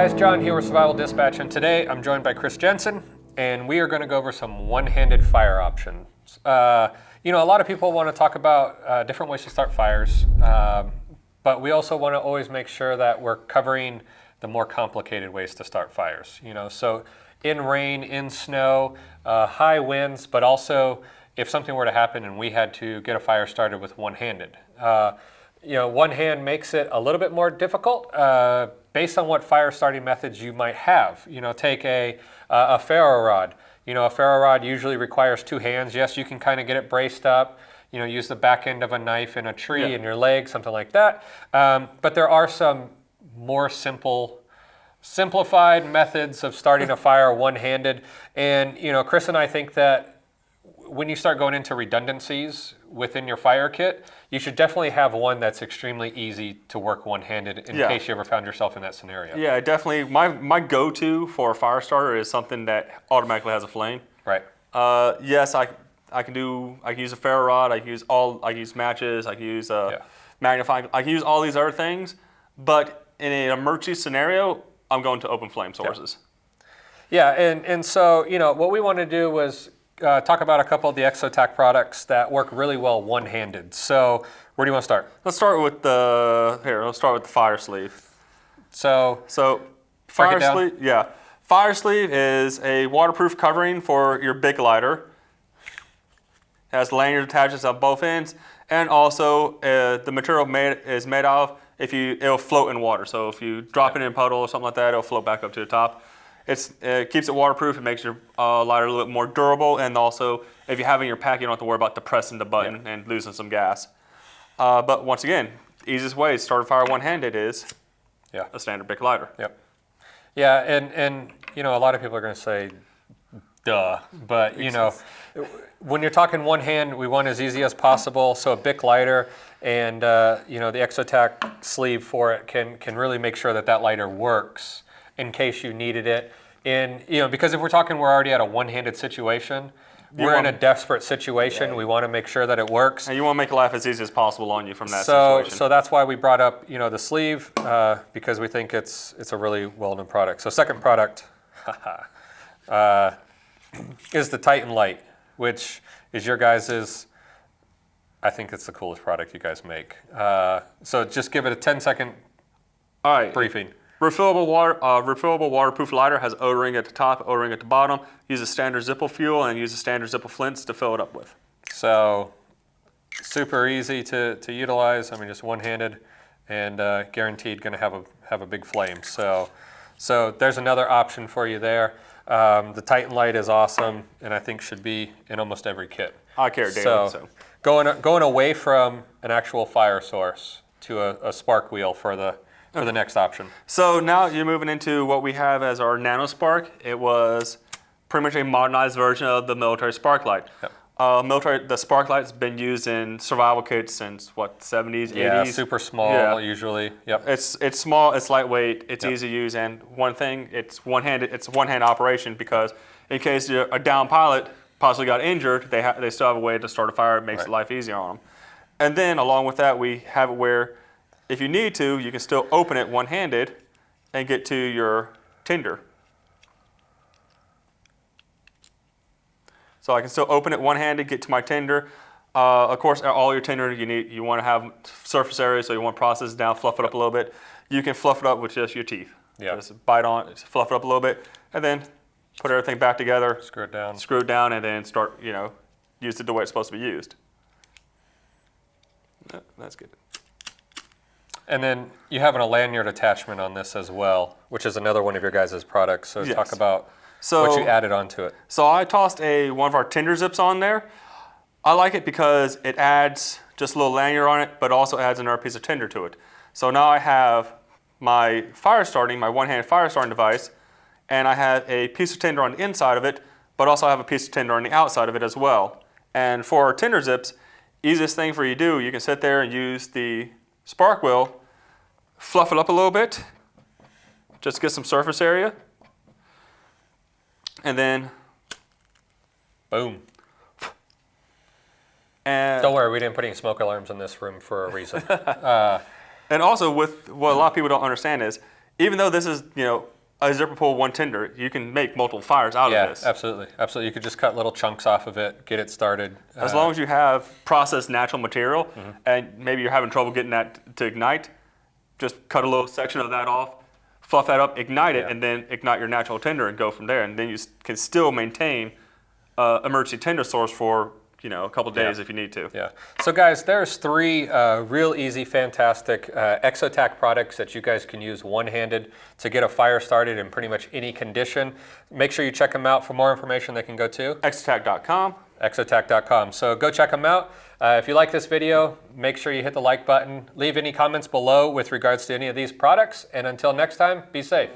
guys, John here with Survival Dispatch, and today I'm joined by Chris Jenson, and we are going to go over some one-handed fire options. A lot of people want to talk about different ways to start fires, but we also want to always make sure that we're covering the more complicated ways to start fires. So in rain, in snow, high winds, but also if something were to happen and we had to get a fire started with one-handed. One hand makes it a little bit more difficult based on what fire starting methods you might have. Take a ferro rod. A ferro rod usually requires two hands. Yes, you can kind of get it braced up, use the back end of a knife in a tree in your leg, something like that. But there are some more simplified methods of starting a fire one-handed. And, Chris and I think that when you start going into redundancies within your fire kit, you should definitely have one that's extremely easy to work one-handed in case you ever found yourself in that scenario. Yeah, definitely. My go-to for a fire starter is something that automatically has a flame. Right. Yes, I can use a ferro rod. I can use matches. I can use magnifying. I can use all these other things. But in an emergency scenario, I'm going to open flame sources. Yeah, and so what we want to do was talk about a couple of the Exotac products that work really well one-handed. So where do you want to start? Let's start with the fire sleeve. So fire sleeve, Fire sleeve is a waterproof covering for your big lighter. It has lanyard attaches on both ends, and also the material is made out of it'll float in water. So if you drop it in a puddle or something like that, it'll float back up to the top. It keeps it waterproof. It makes your lighter a little bit more durable, and also if you have it in your pack, you don't have to worry about depressing the button and losing some gas. But once again, the easiest way to start a fire one-handed is a standard Bic lighter. Yep. Yeah, and a lot of people are going to say, duh, but when you're talking one hand, we want as easy as possible. So a Bic lighter and the Exotac sleeve for it can really make sure that lighter works in case you needed it. And because if we're already at a one-handed situation, we're in a desperate situation. We want to make sure that it works. And you want to make life as easy as possible on you from that situation. So that's why we brought up the sleeve because we think it's a really well-known product. So second product is the Titan Light, which is your guys's. I think it's the coolest product you guys make. So just give it a 10-second briefing. Refillable waterproof lighter has O-ring at the top, O-ring at the bottom. Use a standard Zippo fuel and use a standard Zippo flints to fill it up with. So super easy to utilize. I mean, just one-handed and guaranteed going to have a big flame. So there's another option for you there. The Titan Light is awesome, and I think should be in almost every kit. I carry it daily. So going away from an actual fire source to a spark wheel for the next option. So now you're moving into what we have as our Nano Spark. It was pretty much a modernized version of the military spark light. Yep. The spark light's been used in survival kits since 70s, 80s. Yeah, super small usually. Yep. It's small, it's lightweight, it's easy to use, and one thing, it's a one-hand operation because in case a downed pilot possibly got injured, they still have a way to start a fire. It makes life easier on them. And then along with that, we have it where if you need to, you can still open it one-handed and get to your tinder. So I can still open it one-handed, get to my tinder. Of course, all your tinder, you want to have surface area, so you want to process it down, fluff it up a little bit. You can fluff it up with just your teeth. Yeah. Just bite on it, fluff it up a little bit, and then put everything back together. Screw it down. Screw it down, and then start, use it the way it's supposed to be used. That's good. And then you have a lanyard attachment on this as well, which is another one of your guys' products. So talk about what you added onto it. So I tossed one of our tinder zips on there. I like it because it adds just a little lanyard on it, but also adds another piece of tinder to it. So now I have my one-handed fire starting device, and I have a piece of tinder on the inside of it, but also I have a piece of tinder on the outside of it as well. And for our tinder zips, easiest thing for you to do, you can sit there and use the spark wheel, fluff it up a little bit, just get some surface area, and then boom. And don't worry, we didn't put any smoke alarms in this room for a reason. And also, with what a lot of people don't understand is, even though this is a zipper pull one tinder, you can make multiple fires out of this. Yeah, absolutely, absolutely. You could just cut little chunks off of it, get it started. As long as you have processed natural material, and maybe you're having trouble getting that to ignite, just cut a little section of that off, fluff that up, ignite it, and then ignite your natural tinder and go from there. And then you can still maintain emergency tinder source for a couple days if you need to. Yeah. So guys, there's 3 real easy, fantastic Exotac products that you guys can use one-handed to get a fire started in pretty much any condition. Make sure you check them out. For more information, they can go to Exotac.com. Exotac.com. So go check them out. If you like this video, make sure you hit the like button. Leave any comments below with regards to any of these products. And until next time, be safe.